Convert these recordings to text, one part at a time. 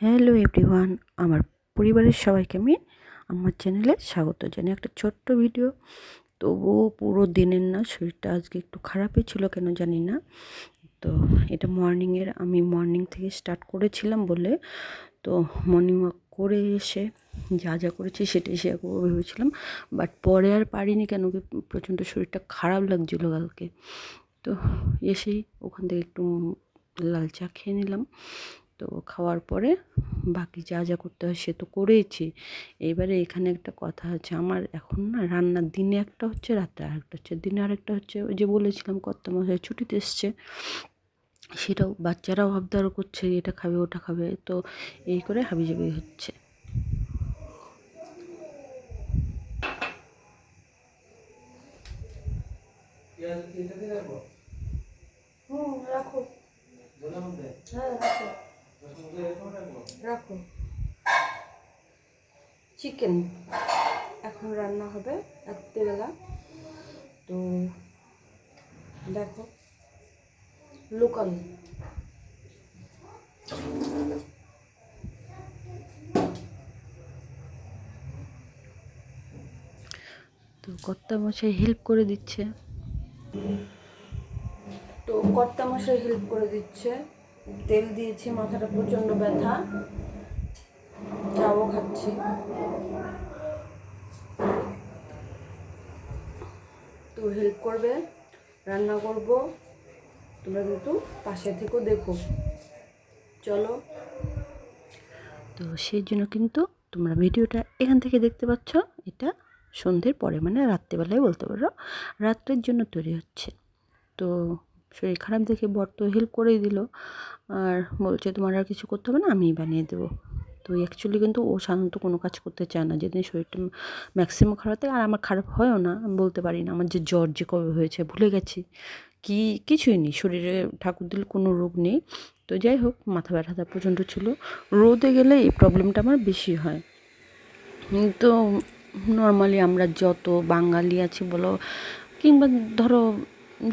Hello everyone, আমার পরিবারের সবাইকে আমি আমার চ্যানেলে স্বাগত জানাই। একটা ছোট্ট ভিডিও, তবুও পুরো দিনের না, শরীরটা আজকে একটু খারাপই ছিল, কেন জানি না। তো এটা আমি মর্নিং থেকে স্টার্ট করেছিলাম বলে, তো মর্নিং ওয়াক করে এসে যা যা করেছি সেটাই শেয়ার করবো ভেবেছিলাম, বাট পরে আর পারিনি, কেন কি প্রচণ্ড শরীরটা খারাপ লাগছিলো কালকে। তো এসেই ওখান থেকে একটু লাল চা খেয়ে নিলাম। তো খাওয়ার পরে বাকি যা যা করতে হয় সে তো করেইছি। এবারে এখানে একটা কথা আছে, আমার এখন না রান্নার দিনে একটা হচ্ছে, রাত্রে আরেকটা হচ্ছে। দিনে আরেকটা হচ্ছে, ওই যে বলেছিলাম কর্তামশাই ছুটিতে এসছে, সেটাও বাচ্চারাও আবদার করছে, এটা খাবে ওটা খাবে, তো এই করে হাবিজাবি হচ্ছে। রাখো, হ্যাঁ রাখো। চিকেন এখন রান্না হবে রাত্রিবেলা। তো দেখো, লোকাল তো কর্তামশাই হেল্প করে দিচ্ছে। তেল দিয়েছি, মাথাটা প্রচণ্ড ব্যথা, চাও খাচ্ছি। তো হেল্প করবে, রান্না করব, তোমরা কিন্তু পাশে থেকেও দেখো। চলো, তো সেই জন্য কিন্তু তোমরা ভিডিওটা এখান থেকে দেখতে পাচ্ছ। এটা সন্ধ্যের পরে, মানে রাত্রেবেলায় বলতে পারো, রাত্রের জন্য তৈরি হচ্ছে। তো শরীর খারাপ দেখে বর তো হেল্প করেই দিল, আর বলছে তোমার আর কিছু করতে হবে না, আমিই বানিয়ে দেবো। তো অ্যাকচুয়ালি কিন্তু ও সাধারণত কোনো কাজ করতে চায় না, যেদিন শরীরটা ম্যাক্সিমাম খারাপ থাকে। আর আমার খারাপ হয়ও না, আমি বলতে পারি না আমার যে জ্বর যে কবে হয়েছে ভুলে গেছি, কিছুই নেই শরীরে, ঠাকুর দিলে কোনো রোগ নেই। তো যাই হোক, মাথা ব্যথাটা প্রচণ্ড ছিল। রোদে গেলে এই প্রবলেমটা আমার বেশি হয়। তো নর্মালি আমরা যত বাঙালি আছি বলো, কিংবা ধরো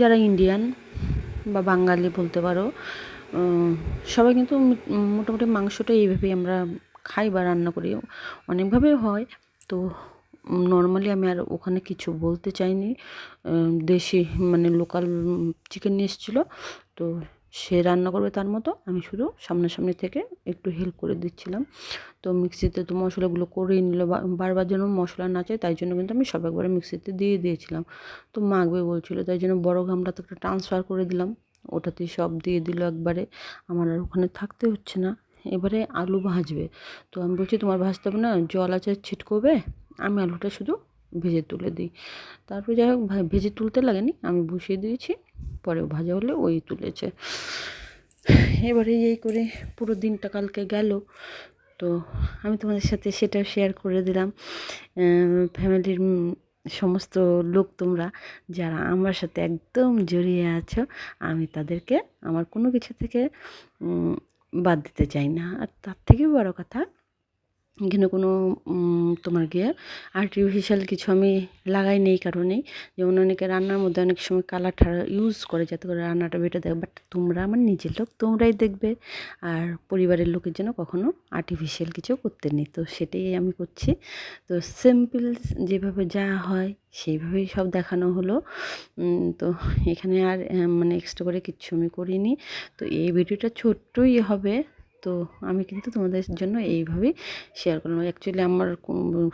যারা ইন্ডিয়ান বা বাঙালি বলতে পারো, সবাই কিন্তু মোটামুটি মাংসটা এইভাবেই আমরা খাই বা রান্না করি, অনেকভাবে হয়। তো নর্মালি আমি আর ওখানে কিছু বলতে চাইনি। দেশি মানে লোকাল চিকেন নিয়ে এসেছিলো, তো সে রান্না করবে তার মতো, আমি শুধু সামনাসামনি থেকে একটু হেল্প করে দিচ্ছিলাম। তো মিক্সিতে তো মশলাগুলো করেই নিল, বারবার যেন মশলা না চাই, তাই জন্য কিন্তু আমি সব একবারে মিক্সিতে দিয়ে দিয়েছিলাম। তো মাখবে বলছিল, তাই জন্য বড় গামলাতে একটা ট্রান্সফার করে দিলাম, ওটাতেই সব দিয়ে দিল একবারে, আমার আর ওখানে থাকতে হচ্ছে না। এবারে আলু ভাজবে, তো আমি বলছি তোমার ভাজতে হবে না, জল আছে ছিটকোবে, আমি আলুটা শুধু ভেজে তুলে দিই। তারপরে যাই হোক, ভেজে তুলতে লাগেনি, আমি বসিয়ে দিয়েছি, পরে ভাজা হলে ওই তুলেছে। এবারে এই করে পুরো দিনটা কালকে গেল। তো আমি তোমাদের সাথে সেটা শেয়ার করে দিলাম। ফ্যামিলির সমস্ত লোক তোমরা যারা আমার সাথে একদম জড়িয়ে আছো, আমি তাদেরকে আমার কোনো কিছু থেকে বাদ দিতে চাই না। আর তার থেকেও বড় কথা, এখানে কোনো তোমার গিয়ে আর্টিফিশিয়াল কিছু আমি লাগাই নেই, কারণেই যেমন অনেকে রান্নার মধ্যে অনেক সময় কালার ঠাড়া ইউজ করে যাতে করে রান্নাটা বেটে দেয়, বাট তোমরা আমার নিজের লোক, তোমরাই দেখবে। আর পরিবারের লোকের জন্য কখনো আর্টিফিশিয়াল কিছু করতে নেই, তো সেটাই আমি করছি। তো সিম্পল যেভাবে যা হয় সেইভাবেই সব দেখানো হলো। তো এখানে আর মানে এক্সট্রা করে কিচ্ছু আমি করিনি। তো এই ভিডিওটা ছোট্টই হবে, তো আমি কিন্তু তোমাদের জন্য এইভাবেই শেয়ার করলাম। অ্যাকচুয়ালি আমার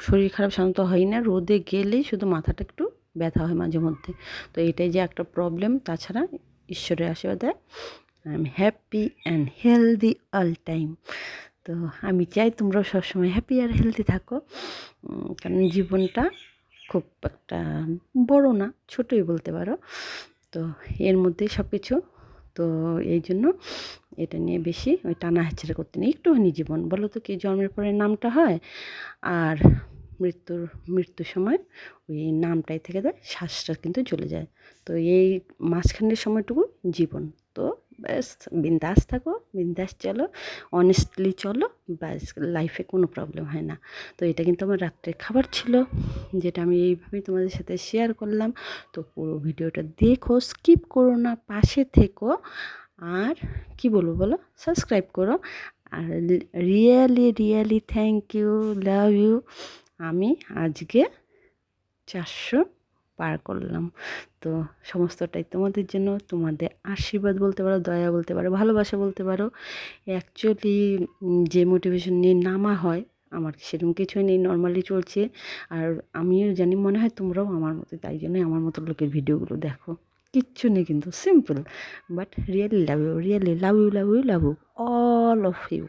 শরীর খারাপ সাধারণত হয় না, রোদে গেলেই শুধু মাথাটা একটু ব্যথা হয় মাঝে মধ্যে। তো এটাই যে একটা প্রবলেম, তাছাড়া ঈশ্বরের আশীর্বাদে I am happy and healthy all time. তো আমি চাই তোমরাও সবসময় হ্যাপি আর হেলদি থাকো, কারণ জীবনটা খুব একটা বড় না, ছোটোই বলতে পারো। তো এর মধ্যেই সব কিছু। তো এই জন্য এটা নিয়ে বেশি ওই টানা হেঁচড়া করতে নেই, একটুখানি জীবন বলো তো, কি জন্মের পরে নামটা হয়, আর মৃত্যুর সময় ওই নামটাই থেকে যায়, শ্বাসটা কিন্তু চলে যায়। তো এই মাঝখানের সময়টুকু জীবন। তো ব্যাস, বিন্দাস থাকো, বিন্দাস চলো, অনেস্টলি চলো, ব্যাস, লাইফে কোনো প্রবলেম হয় না। তো এটা কিন্তু আমার রাত্রের খাবার ছিল, যেটা আমি এইভাবেই তোমাদের সাথে শেয়ার করলাম। তো পুরো ভিডিওটা দেখো, স্কিপ করো না, পাশে থেকো। আর কি বলবো বলো, সাবস্ক্রাইব করো। আর really really thank you, love you. আমি আজকে 400 পার করলাম। তো সমস্তটাই তোমাদের জন্য, তোমাদের আশীর্বাদ বলতে পারো, দয়া বলতে পারো, ভালোবাসা বলতে পারো। অ্যাকচুয়ালি যে মোটিভেশন নিয়ে নামা হয়, আমার সেরকম কিছুই নেই, নর্মালি চলছে। আর আমিও জানি, মনে হয় তোমরাও আমার মতো, তাই জন্যই আমার মতো লোকের ভিডিওগুলো দেখো। কিচ্ছু নেই কিন্তু, simple, but really love you, really love you, love you, love you, all of you.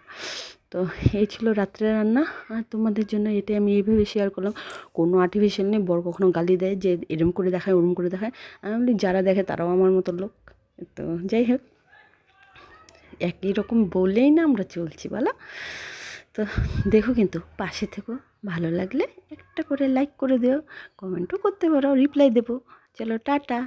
তো এই ছিল রাত্রে রান্না, আর তোমাদের জন্য এটাই আমি এইভাবে শেয়ার করলাম। কোনো আর্টিফিশিয়াল নেই। বড় কখনো গালি দেয় যে এরম করে দেখায়, ওরম করে দেখায়। আমি বলি যারা দেখে তারাও আমার মতো লোক। তো যাই হোক, একই রকম বললেই না আমরা চলছি বলো। তো দেখো কিন্তু, পাশে থেকো, ভালো লাগলে একটা করে লাইক করে দিও, কমেন্টও করতে পারো, রিপ্লাই দেবো। চলো টাটা।